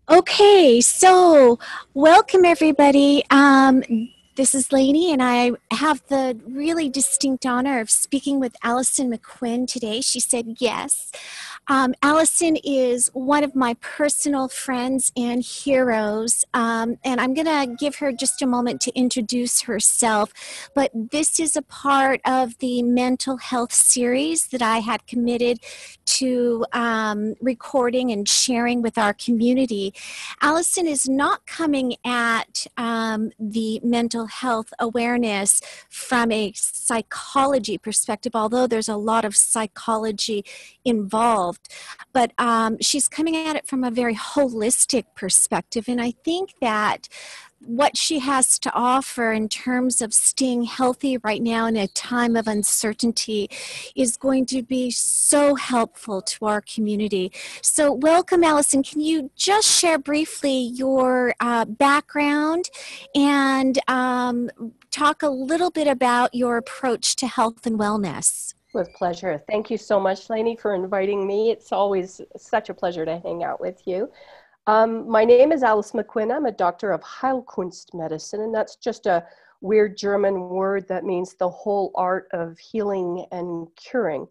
Okay, so welcome everybody. This is Lainey, and I have the really distinct honor of speaking with Allison McQuinn today. She said yes. Allison is one of my personal friends and heroes, and I'm going to give her just a moment to introduce herself. But this is a part of the mental health series that I had committed to recording and sharing with our community. Allison is not coming at the mental health awareness from a psychology perspective, although there's a lot of psychology involved, but she's coming at it from a very holistic perspective. And I think that what she has to offer in terms of staying healthy right now in a time of uncertainty is going to be so helpful to our community. So welcome, Allison. Can you just share briefly your background and talk a little bit about your approach to health and wellness? With pleasure. Thank you so much, Lainey, for inviting me. It's always such a pleasure to hang out with you. My name is Alice McQuinn. I'm a doctor of Heilkunst medicine, and that's just a weird German word that means the whole art of healing and curing.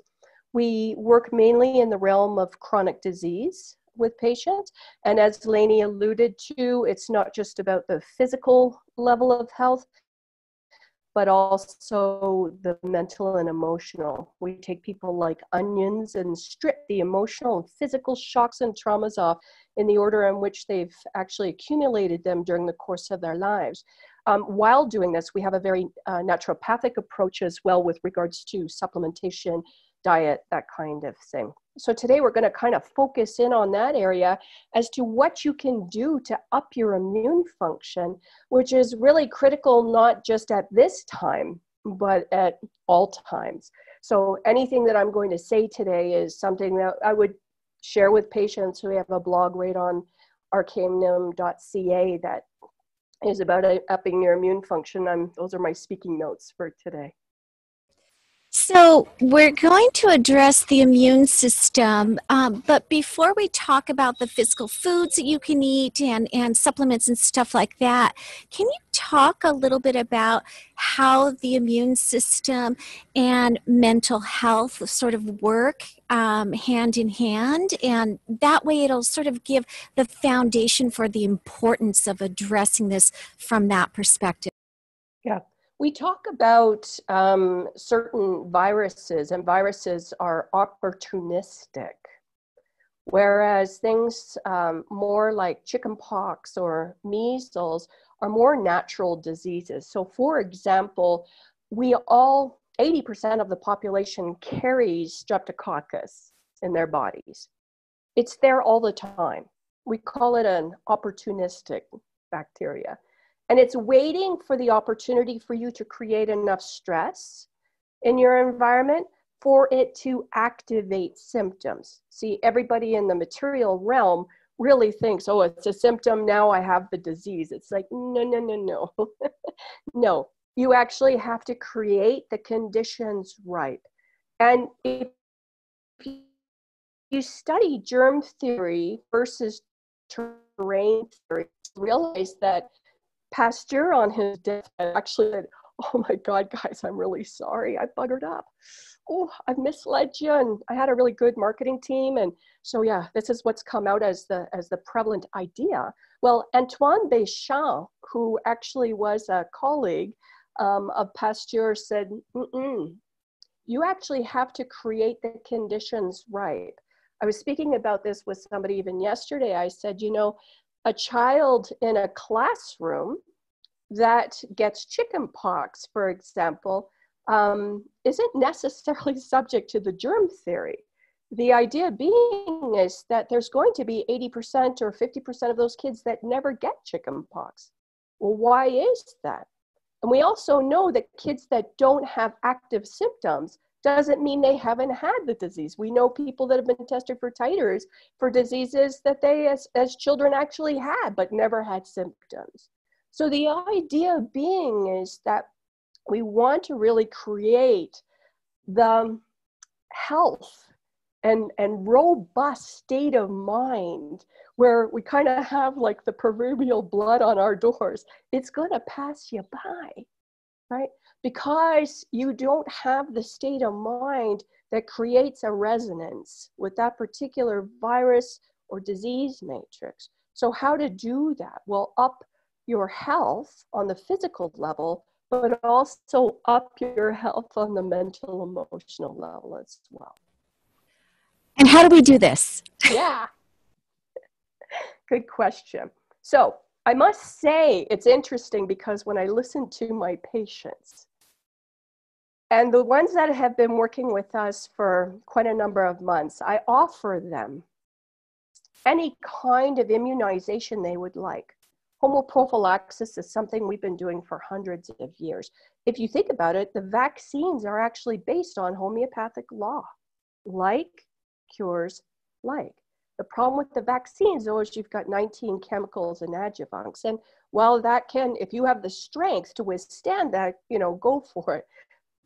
We work mainly in the realm of chronic disease with patients. And as Lainey alluded to, it's not just about the physical level of health, but also the mental and emotional. We take people like onions and strip the emotional and physical shocks and traumas off in the order in which they've actually accumulated them during the course of their lives. While doing this, we have a very naturopathic approach as well with regards to supplementation, diet, that kind of thing. So today we're going to kind of focus in on that area as to what you can do to up your immune function, which is really critical not just at this time, but at all times. So anything that I'm going to say today is something that I would share with patients. We have a blog right on arcanum.ca that is about upping your immune function. Those are my speaking notes for today. So we're going to address the immune system, but before we talk about the physical foods that you can eat and supplements and stuff like that, can you talk a little bit about how the immune system and mental health sort of work hand in hand? And that way it'll sort of give the foundation for the importance of addressing this from that perspective. Yeah. We talk about certain viruses, and viruses are opportunistic, whereas things more like chickenpox or measles are more natural diseases. So for example, 80% of the population carries streptococcus in their bodies. It's there all the time. We call it an opportunistic bacteria. And it's waiting for the opportunity for you to create enough stress in your environment for it to activate symptoms. See, everybody in the material realm really thinks, oh, it's a symptom, now I have the disease. It's like, no. No, you actually have to create the conditions right. And if you study germ theory versus terrain theory, realize that Pasteur on his deathbed actually said, oh my God, guys, I'm really sorry. I buggered up. Oh, I've misled you. And I had a really good marketing team. And so, yeah, this is what's come out as the prevalent idea. Well, Antoine Béchamp, who actually was a colleague of Pasteur, said, you actually have to create the conditions right. I was speaking about this with somebody even yesterday. I said, a child in a classroom that gets chickenpox, for example, isn't necessarily subject to the germ theory. The idea being is that there's going to be 80% or 50% of those kids that never get chickenpox. Well, why is that? And we also know that kids that don't have active symptoms doesn't mean they haven't had the disease. We know people that have been tested for titers for diseases that they as children actually had, but never had symptoms. So the idea being is that we want to really create the health and robust state of mind where we kind of have like the proverbial blood on our doors, it's going to pass you by, right? Because you don't have the state of mind that creates a resonance with that particular virus or disease matrix. So how to do that? Well, up your health on the physical level, but also up your health on the mental, emotional level as well. And how do we do this? Yeah, good question. So I must say it's interesting because when I listen to my patients, and the ones that have been working with us for quite a number of months, I offer them any kind of immunization they would like. Homoprophylaxis is something we've been doing for hundreds of years. If you think about it, the vaccines are actually based on homeopathic law. Like cures like. The problem with the vaccines, though, is you've got 19 chemicals and adjuvants. And while that can, if you have the strength to withstand that, go for it.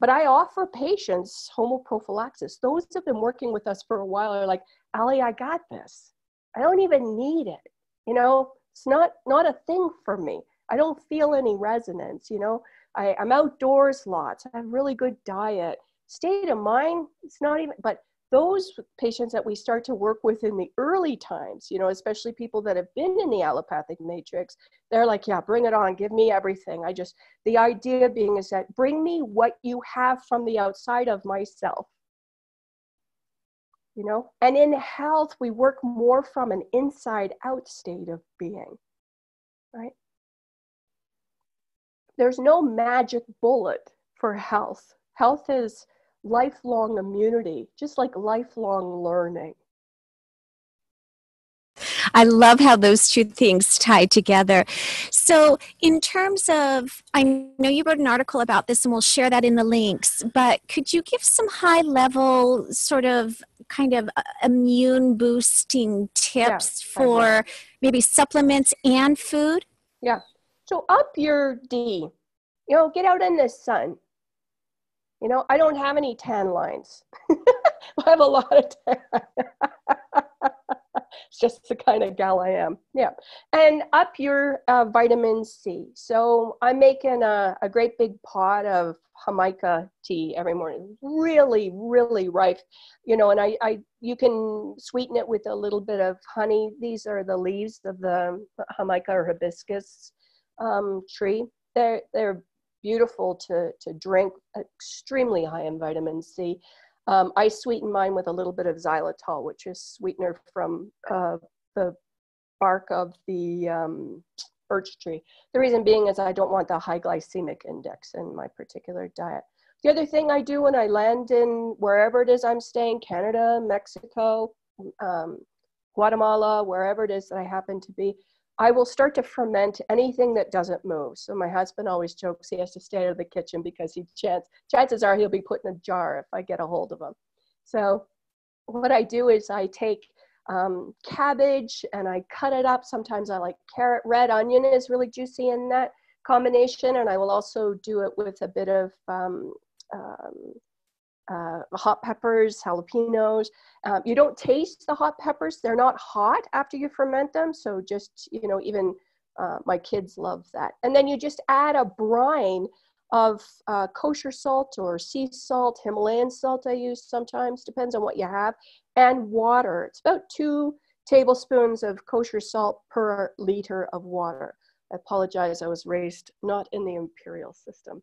But I offer patients homoprophylaxis. Those who have been working with us for a while are like, Ali, I got this. I don't even need it. It's not a thing for me. I don't feel any resonance. I'm outdoors lots. I have really good diet. State of mind, it's not even, but those patients that we start to work with in the early times, especially people that have been in the allopathic matrix, they're like, yeah, bring it on, give me everything. The idea being is that bring me what you have from the outside of myself, and in health, we work more from an inside out state of being, right? There's no magic bullet for health. Health is lifelong immunity, just like lifelong learning. I love how those two things tie together. So in terms of, I know you wrote an article about this and we'll share that in the links, but could you give some high level sort of kind of immune boosting tips for maybe supplements and food? Yeah. So up your D, get out in the sun. I don't have any tan lines. I have a lot of tan. It's just the kind of gal I am. Yeah. And up your vitamin C. So I'm making a great big pot of Jamaica tea every morning. Really, really ripe. And you can sweeten it with a little bit of honey. These are the leaves of the Jamaica or hibiscus tree. They're beautiful to drink, extremely high in vitamin C. I sweeten mine with a little bit of xylitol, which is sweetener from the bark of the birch tree. The reason being is I don't want the high glycemic index in my particular diet. The other thing I do when I land in wherever it is I'm staying, Canada, Mexico, Guatemala, wherever it is that I happen to be, I will start to ferment anything that doesn't move. So my husband always jokes he has to stay out of the kitchen because chances are he'll be put in a jar if I get a hold of him. So what I do is I take cabbage and I cut it up. Sometimes I like carrot. Red onion is really juicy in that combination. And I will also do it with a bit of hot peppers, jalapenos. You don't taste the hot peppers. They're not hot after you ferment them. So just, even my kids love that. And then you just add a brine of kosher salt or sea salt, Himalayan salt I use sometimes, depends on what you have, and water. It's about 2 tablespoons of kosher salt per liter of water. I apologize, I was raised not in the imperial system.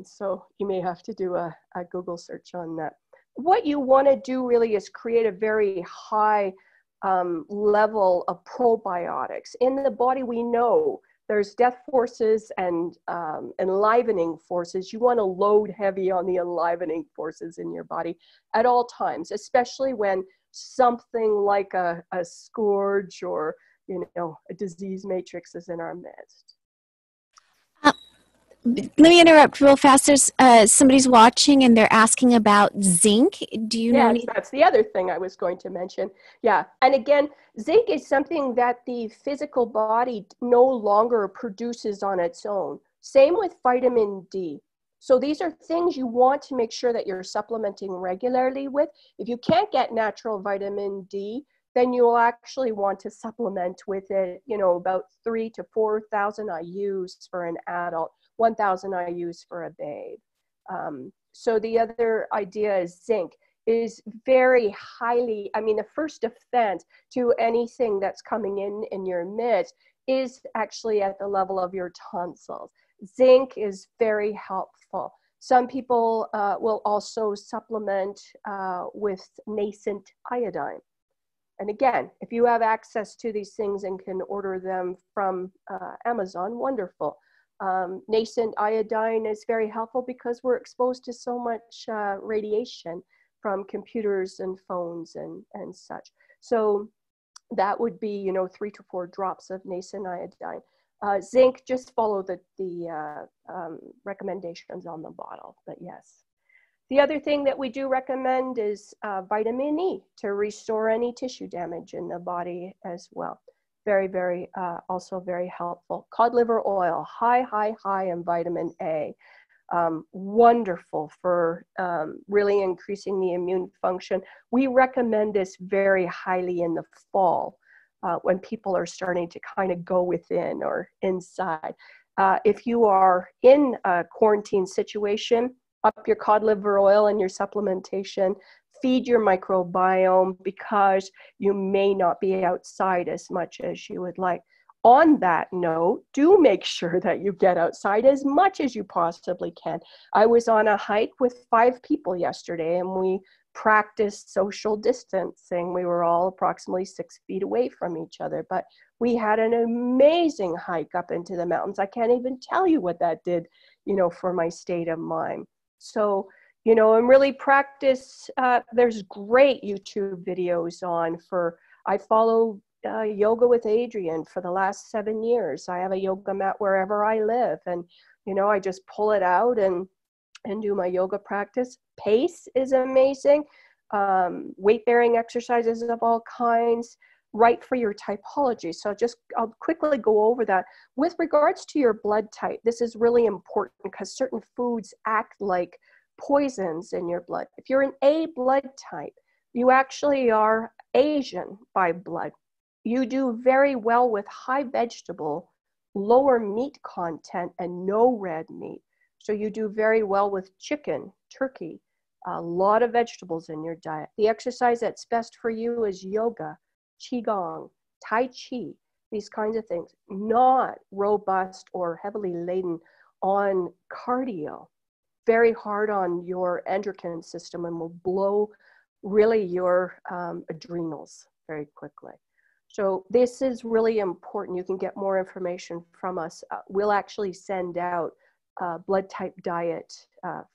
So you may have to do a Google search on that. What you want to do really is create a very high level of probiotics. In the body, we know there's death forces and enlivening forces. You want to load heavy on the enlivening forces in your body at all times, especially when something like a scourge or a disease matrix is in our midst. Let me interrupt real fast. There's somebody's watching and they're asking about zinc. Do you know? Yes, that's the other thing I was going to mention. Yeah, and again, zinc is something that the physical body no longer produces on its own. Same with vitamin D. So these are things you want to make sure that you're supplementing regularly with. If you can't get natural vitamin D, then you'll actually want to supplement with it, you know, about 3 to 4,000 IUs for an adult, 1,000 IUs for a babe. So the other idea is zinc is very highly, I mean, the first defense to anything that's coming in your midst is actually at the level of your tonsils. Zinc is very helpful. Some people will also supplement with nascent iodine. And again, if you have access to these things and can order them from Amazon, wonderful. Nascent iodine is very helpful because we're exposed to so much radiation from computers and phones and such. So that would be, you know, 3 to 4 drops of nascent iodine. Zinc, just follow the recommendations on the bottle, but yes. The other thing that we do recommend is vitamin E to restore any tissue damage in the body as well. Very, very, also very helpful. Cod liver oil, high in vitamin A. Wonderful for really increasing the immune function. We recommend this very highly in the fall when people are starting to kind of go within or inside. If you are in a quarantine situation, up your cod liver oil and your supplementation, feed your microbiome because you may not be outside as much as you would like. On that note, do make sure that you get outside as much as you possibly can. I was on a hike with 5 people yesterday and we practiced social distancing. We were all approximately 6 feet away from each other, but we had an amazing hike up into the mountains. I can't even tell you what that did, you know, for my state of mind. So, you know, and really practice, there's great YouTube videos on I follow Yoga with Adriene for the last 7 years. I have a yoga mat wherever I live and, you know, I just pull it out and do my yoga practice. Pace is amazing. Weight-bearing exercises of all kinds, right for your typology. So I'll quickly go over that. With regards to your blood type, this is really important because certain foods act like poisons in your blood. If you're an A blood type, you actually are Asian by blood. You do very well with high vegetable, lower meat content, and no red meat. So you do very well with chicken, turkey, a lot of vegetables in your diet. The exercise that's best for you is yoga, qigong, tai chi, these kinds of things. Not robust or heavily laden on cardio. Very hard on your endocrine system and will blow really your adrenals very quickly. So this is really important. You can get more information from us. We'll actually send out blood type diet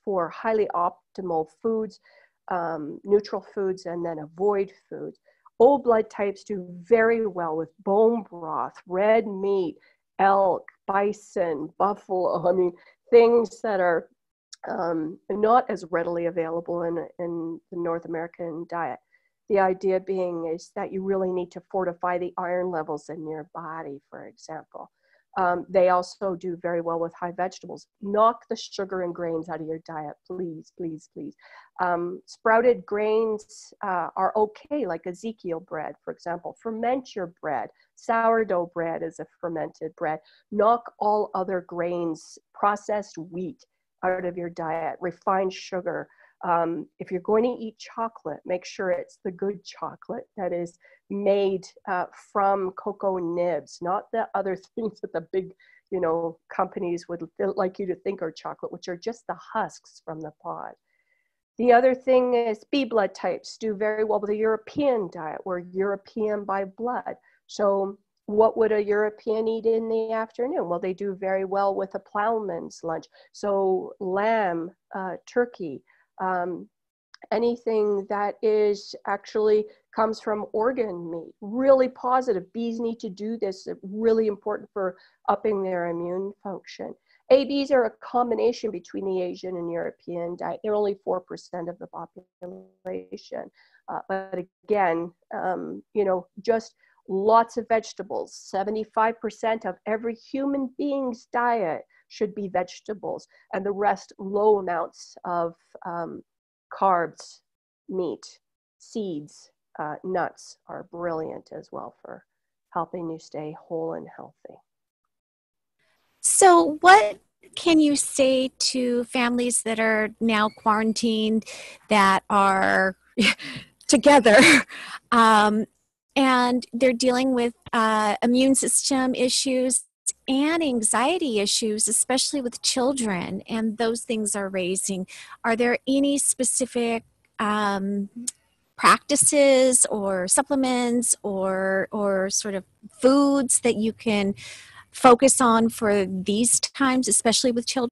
for highly optimal foods, neutral foods, and then avoid foods. O blood types do very well with bone broth, red meat, elk, bison, buffalo. I mean, things that are not as readily available in the North American diet. The idea being is that you really need to fortify the iron levels in your body, for example. They also do very well with high vegetables. Knock the sugar and grains out of your diet, please, please, please. Sprouted grains are okay, like Ezekiel bread, for example. Ferment your bread. Sourdough bread is a fermented bread. Knock all other grains, processed wheat out of your diet, refined sugar. If you're going to eat chocolate, make sure it's the good chocolate that is made from cocoa nibs, not the other things that the big, you know, companies would like you to think are chocolate, which are just the husks from the pod. The other thing is B blood types do very well with a European diet. We're European by blood. So what would a European eat in the afternoon? Well, they do very well with a plowman's lunch. So lamb, turkey, anything that is actually comes from organ meat, really positive. Bees need to do this, really important for upping their immune function. ABs are a combination between the Asian and European diet. They're only 4% of the population. But again, you know, just lots of vegetables. 75% of every human being's diet should be vegetables, and the rest low amounts of carbs, meat, seeds, nuts are brilliant as well for helping you stay whole and healthy. So, what can you say to families that are now quarantined that are together and they're dealing with immune system issues and anxiety issues, especially with children, and those things are raising? Are there any specific practices or supplements or sort of foods that you can focus on for these times, especially with children?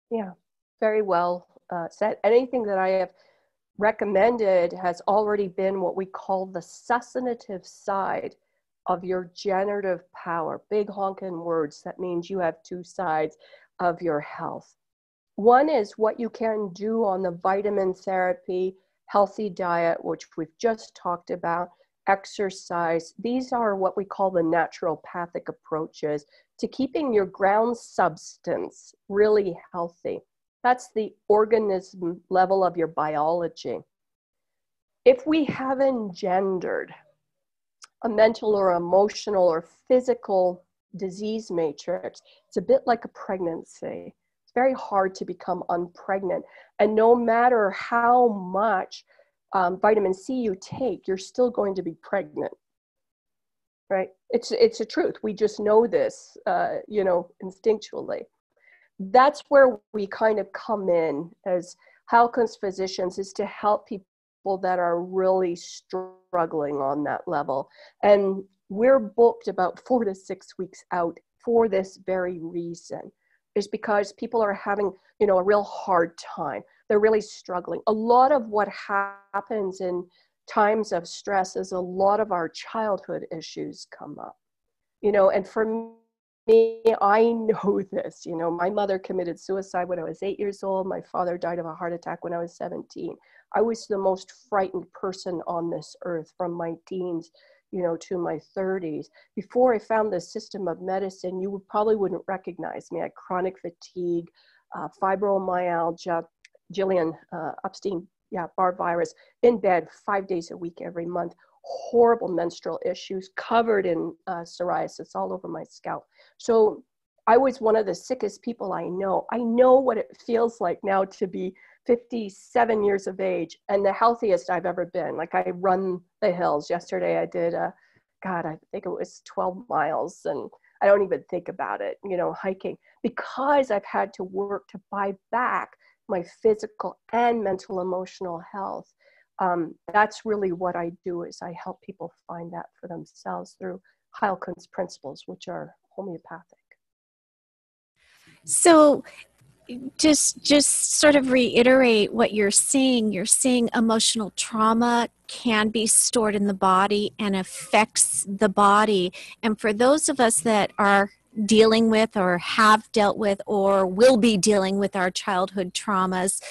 Yeah, very well said. Anything that I have recommended has already been what we call the sussinative side of your generative power. Big honking words. That means you have two sides of your health. One is what you can do on the vitamin therapy, healthy diet, which we've just talked about, exercise. These are what we call the naturopathic approaches to keeping your ground substance really healthy. That's the organism level of your biology. If we have engendered a mental or emotional or physical disease matrix, it's a bit like a pregnancy. It's very hard to become unpregnant. And no matter how much vitamin C you take, you're still going to be pregnant, right? It's a truth. We just know this, instinctually. That's where we kind of come in as Halkins physicians, is to help people that are really struggling on that level. And we're booked about 4 to 6 weeks out for this very reason, is because people are having, a real hard time. They're really struggling. A lot of what happens in times of stress is a lot of our childhood issues come up, and for me, I know this. My mother committed suicide when I was 8 years old. My father died of a heart attack when I was 17. I was the most frightened person on this earth from my teens, to my 30s. Before I found the system of medicine, you probably wouldn't recognize me. I had chronic fatigue, fibromyalgia, Jillian Epstein-Barr virus, in bed 5 days a week every month, horrible menstrual issues, covered in psoriasis all over my scalp. So I was one of the sickest people I know. I know what it feels like now to be 57 years of age and the healthiest I've ever been. Like, I run the hills. Yesterday I did, I think it was 12 miles, and I don't even think about it, hiking, because I've had to work to buy back my physical and mental emotional health. That's really what I do, is I help people find that for themselves through Heilkun's principles, which are homeopathic. So just sort of reiterate what you're saying. You're saying emotional trauma can be stored in the body and affects the body. And for those of us that are dealing with or have dealt with or will be dealing with our childhood traumas,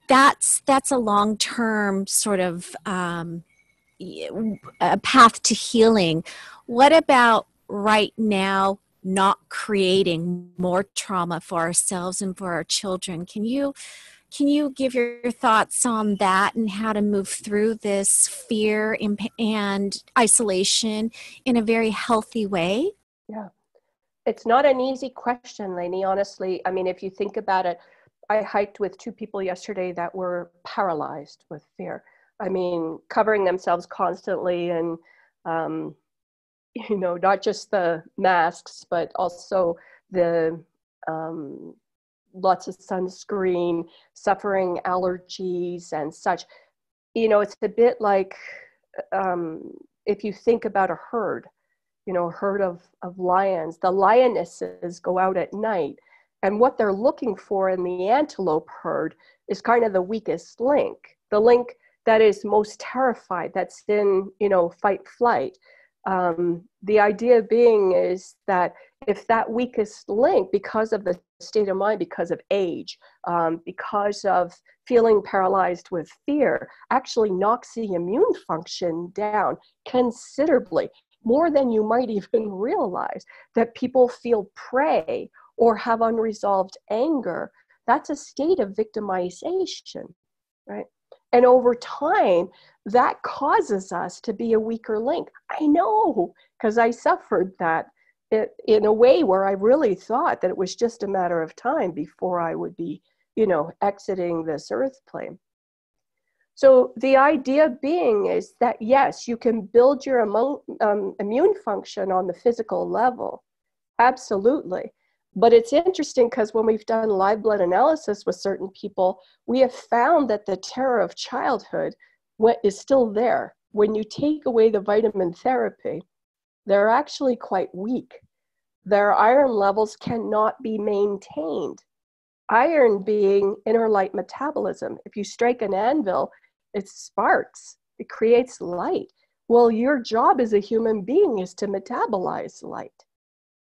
that's a long-term sort of a path to healing. What about right now, not creating more trauma for ourselves and for our children? Can you give your thoughts on that and how to move through this fear and isolation in a very healthy way? Yeah, it's not an easy question, Lainey, honestly. I mean, if you think about it, I hiked with 2 people yesterday that were paralyzed with fear. I mean, covering themselves constantly, and not just the masks, but also the lots of sunscreen, suffering allergies and such. It's a bit like if you think about a herd, a herd of lions. The lionesses go out at night, and what they're looking for in the antelope herd is kind of the weakest link, the link that is most terrified, that's in, fight flight. The idea being is that if that weakest link, because of the state of mind, because of age, because of feeling paralyzed with fear, actually knocks the immune function down considerably, more than you might even realize, that people feel prey or have unresolved anger, that's a state of victimization, right? And over time, that causes us to be a weaker link. I know, because I suffered that in a way where I really thought that it was just a matter of time before I would be, exiting this earth plane. So the idea being is that, yes, you can build your immune function on the physical level. Absolutely. But it's interesting because when we've done live blood analysis with certain people, we have found that the terror of childhood is still there. When you take away the vitamin therapy, they're actually quite weak. Their iron levels cannot be maintained. Iron being inner light metabolism. If you strike an anvil, it sparks, it creates light. Well, your job as a human being is to metabolize light,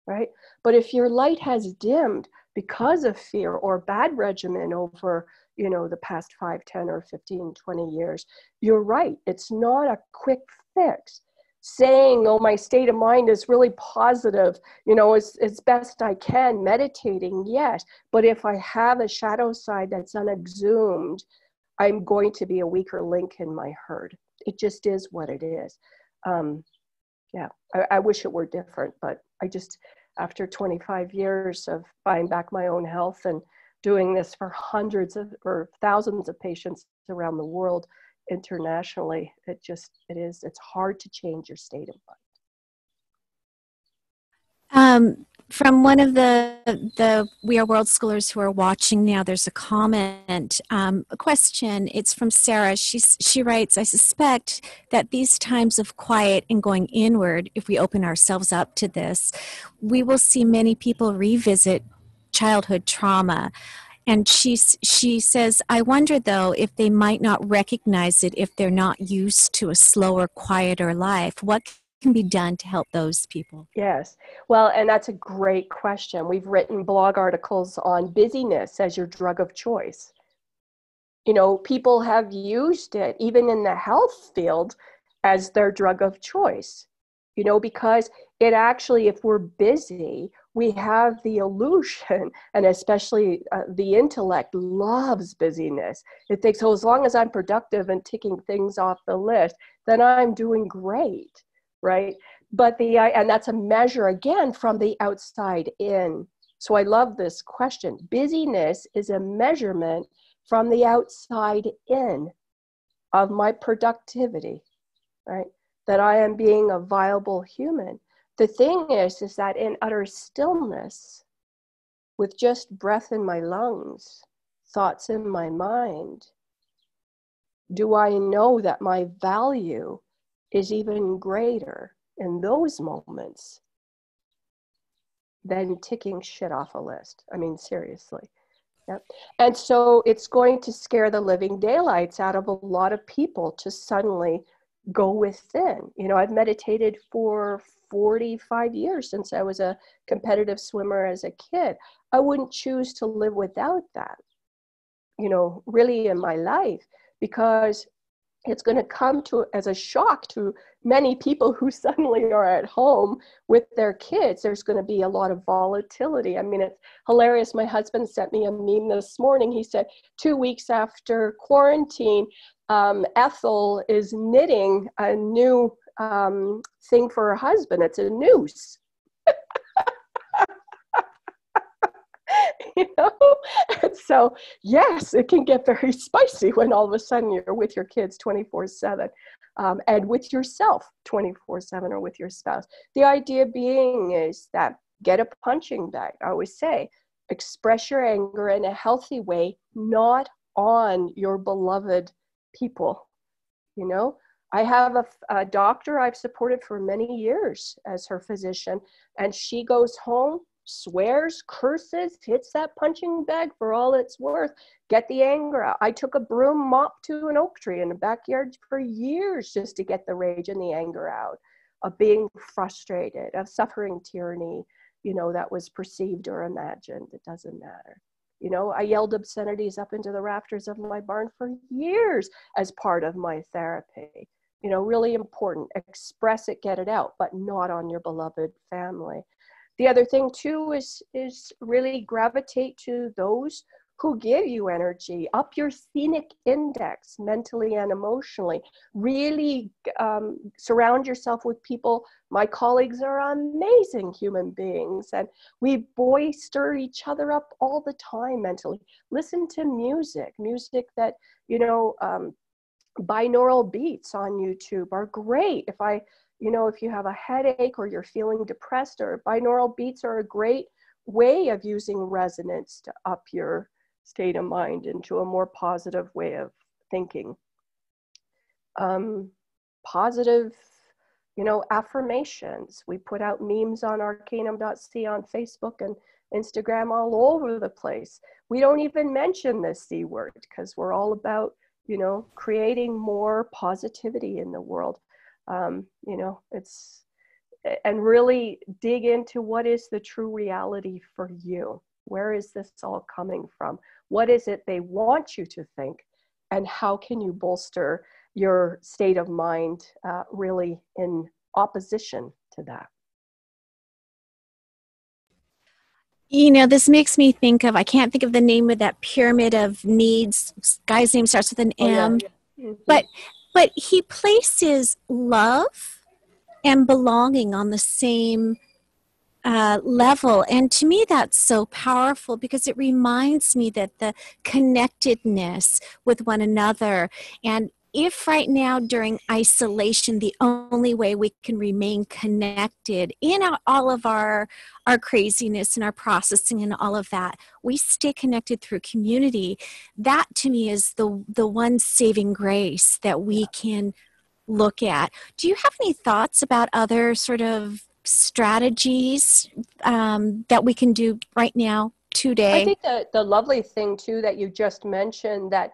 right? But if your light has dimmed because of fear or bad regimen over, the past 5, 10, or 15, 20 years, you're right. It's not a quick fix. Saying, oh, my state of mind is really positive, as best I can, meditating, yes. But if I have a shadow side that's unexhumed, I'm going to be a weaker link in my herd. It just is what it is. Yeah, I wish it were different, but after 25 years of buying back my own health and doing this for hundreds of or thousands of patients around the world, internationally, it's hard to change your state of From one of the We Are World Schoolers who are watching now, there's a comment, a question. It's from Sarah. She writes, I suspect that these times of quiet and going inward, if we open ourselves up to this, we will see many people revisit childhood trauma. And she says, I wonder, though, if they might not recognize it if they're not used to a slower, quieter life. What can be done to help those people? Yes. Well, and that's a great question. We've written blog articles on busyness as your drug of choice. People have used it, even in the health field, as their drug of choice, because it actually, if we're busy, we have the illusion, and especially the intellect loves busyness. It thinks, oh, as long as I'm productive and ticking things off the list, then I'm doing great, right? But and that's a measure, again, from the outside in. So I love this question. Busyness is a measurement from the outside in of my productivity, right? That I am being a viable human. The thing is that in utter stillness, with just breath in my lungs, thoughts in my mind, do I know that my value is even greater in those moments than ticking shit off a list? I mean, seriously. Yep. And so it's going to scare the living daylights out of a lot of people to suddenly go within. I've meditated for 45 years since I was a competitive swimmer as a kid. I wouldn't choose to live without that, really in my life, because it's going to come as a shock to many people who suddenly are at home with their kids. There's going to be a lot of volatility. I mean, it's hilarious. My husband sent me a meme this morning. He said 2 weeks after quarantine, Ethel is knitting a new thing for her husband. It's a noose. And so, yes, it can get very spicy when all of a sudden you're with your kids 24/7 and with yourself 24/7 or with your spouse. The idea being is that get a punching bag. I always say, express your anger in a healthy way, not on your beloved people. I have a doctor I've supported for many years as her physician, and she goes home, swears, curses, hits that punching bag for all it's worth, get the anger out. I took a broom mop to an oak tree in the backyard for years just to get the rage and the anger out of being frustrated, of suffering tyranny, that was perceived or imagined. It doesn't matter. I yelled obscenities up into the rafters of my barn for years as part of my therapy. Really important. Express it, get it out, but not on your beloved family. The other thing too is really gravitate to those who give you energy, up your scenic index mentally and emotionally. Really surround yourself with people. My colleagues are amazing human beings, and we bolster each other up all the time mentally. Listen to music that, binaural beats on YouTube are great. If you have a headache or you're feeling depressed, or binaural beats are a great way of using resonance to up your state of mind into a more positive way of thinking. Positive, affirmations. We put out memes on arcanum.c on Facebook and Instagram all over the place. We don't even mention the C word because we're all about, creating more positivity in the world. And really dig into what is the true reality for you. Where is this all coming from? What is it they want you to think? And how can you bolster your state of mind really in opposition to that? This makes me think of, I can't think of the name of that pyramid of needs. Guy's name starts with an M. Mm-hmm. But he places love and belonging on the same level. And to me, that's so powerful because it reminds me that the connectedness with one another. And if right now during isolation, the only way we can remain connected in all of our craziness and our processing and all of that, we stay connected through community. That to me is the one saving grace that we can look at. Do you have any thoughts about other sort of strategies that we can do right now today? I think the lovely thing too that you just mentioned, that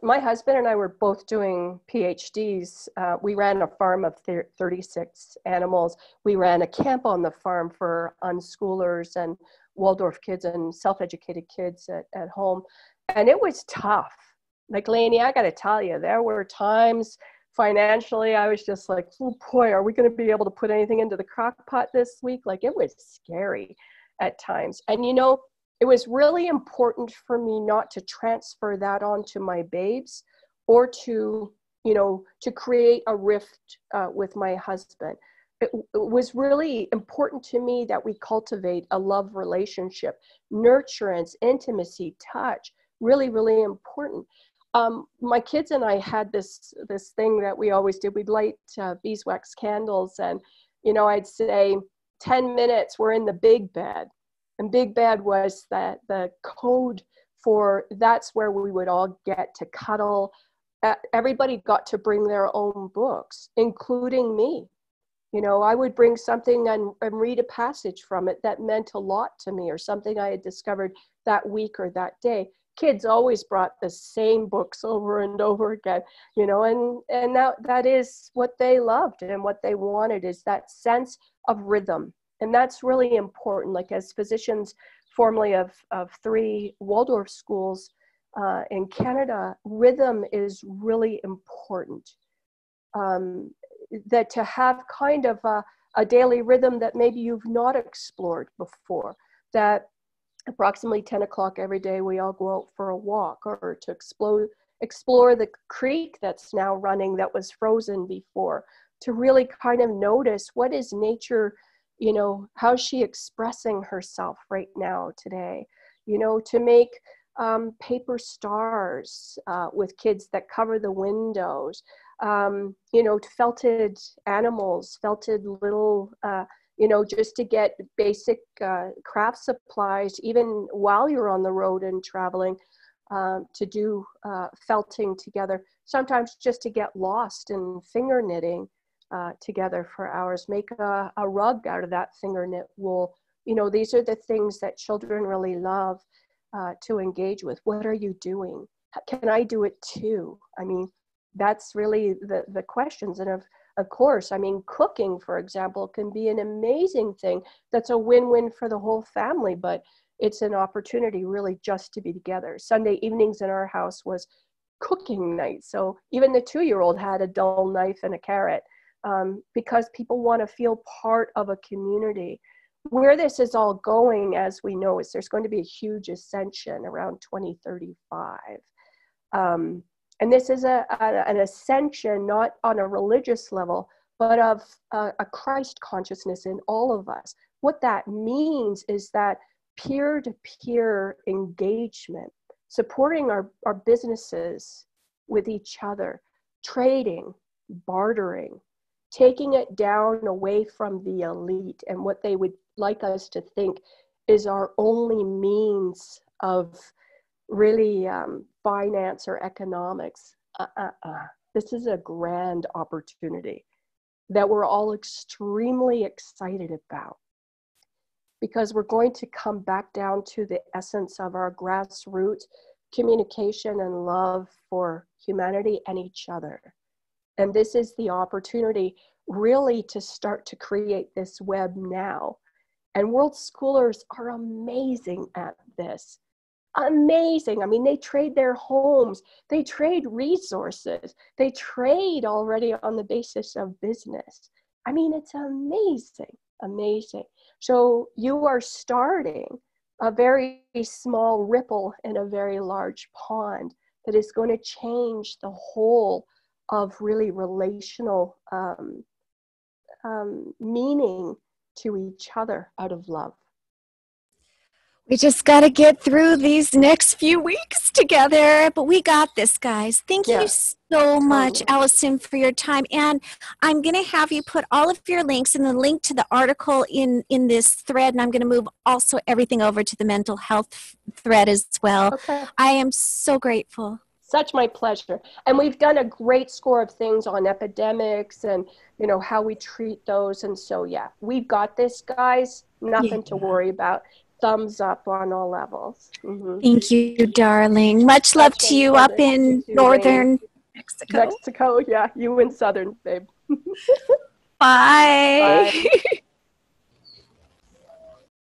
my husband and I were both doing PhDs. We ran a farm of 36 animals. We ran a camp on the farm for unschoolers and Waldorf kids and self-educated kids at home. And it was tough. Like, Lainey, I got to tell you, there were times financially I was just like, oh boy, are we going to be able to put anything into the crock pot this week? Like, it was scary at times. And it was really important for me not to transfer that onto my babes, or to create a rift with my husband. It was really important to me that we cultivate a love relationship, nurturance, intimacy, touch, really, really important. My kids and I had this thing that we always did. We'd light beeswax candles, and I'd say 10 minutes we're in the big bed. And big bed was the code for, that's where we would all get to cuddle. Everybody got to bring their own books, including me. I would bring something and read a passage from it that meant a lot to me, or something I had discovered that week or that day. Kids always brought the same books over and over again, and that is what they loved and what they wanted, is that sense of rhythm. And that's really important. Like, as physicians formerly of 3 Waldorf schools in Canada, rhythm is really important. That to have kind of a daily rhythm that maybe you've not explored before, that approximately 10 o'clock every day we all go out for a walk, or to explore the creek that's now running that was frozen before, to really kind of notice what is nature, how's she expressing herself right now today, to make paper stars with kids that cover the windows, felted animals, felted little, just to get basic craft supplies, even while you're on the road and traveling, to do felting together, sometimes just to get lost in finger knitting together for hours, make a rug out of that finger knit wool. These are the things that children really love to engage with. What are you doing? Can I do it too? I mean, that's really the questions. And of course, I mean, cooking, for example, can be an amazing thing. That's a win-win for the whole family, but it's an opportunity really just to be together. Sunday evenings in our house was cooking night. So even the 2-year-old had a dull knife and a carrot, because people want to feel part of a community. where this is all going, as we know, is there's going to be a huge ascension around 2035. And this is an ascension, not on a religious level, but of a Christ consciousness in all of us. What that means is that peer-to-peer engagement, supporting our businesses with each other, trading, bartering, taking it down away from the elite and what they would like us to think is our only means of really finance or economics. This is a grand opportunity that we're all extremely excited about, because we're going to come back down to the essence of our grassroots communication and love for humanity and each other. And this is the opportunity really to start to create this web now. And world schoolers are amazing at this. Amazing. I mean, they trade their homes, they trade resources, they trade already on the basis of business. I mean, it's amazing, amazing. So you are starting a very small ripple in a very large pond that is going to change the whole of really relational meaning to each other out of love. We just got to get through these next few weeks together, but we got this, guys. Thank you so much, Allison, for your time. And I'm going to have you put all of your links and the link to the article in this thread, and I'm going to move also everything over to the mental health thread as well. Okay. I am so grateful. Such my pleasure. And we've done a great score of things on epidemics and, you know, how we treat those. And so, yeah, we've got this, guys. Nothing to worry about. Thumbs up on all levels. Mm-hmm. Thank you, darling. Much love to you up in northern Mexico. Mexico, yeah. You in southern, babe. Bye. Bye.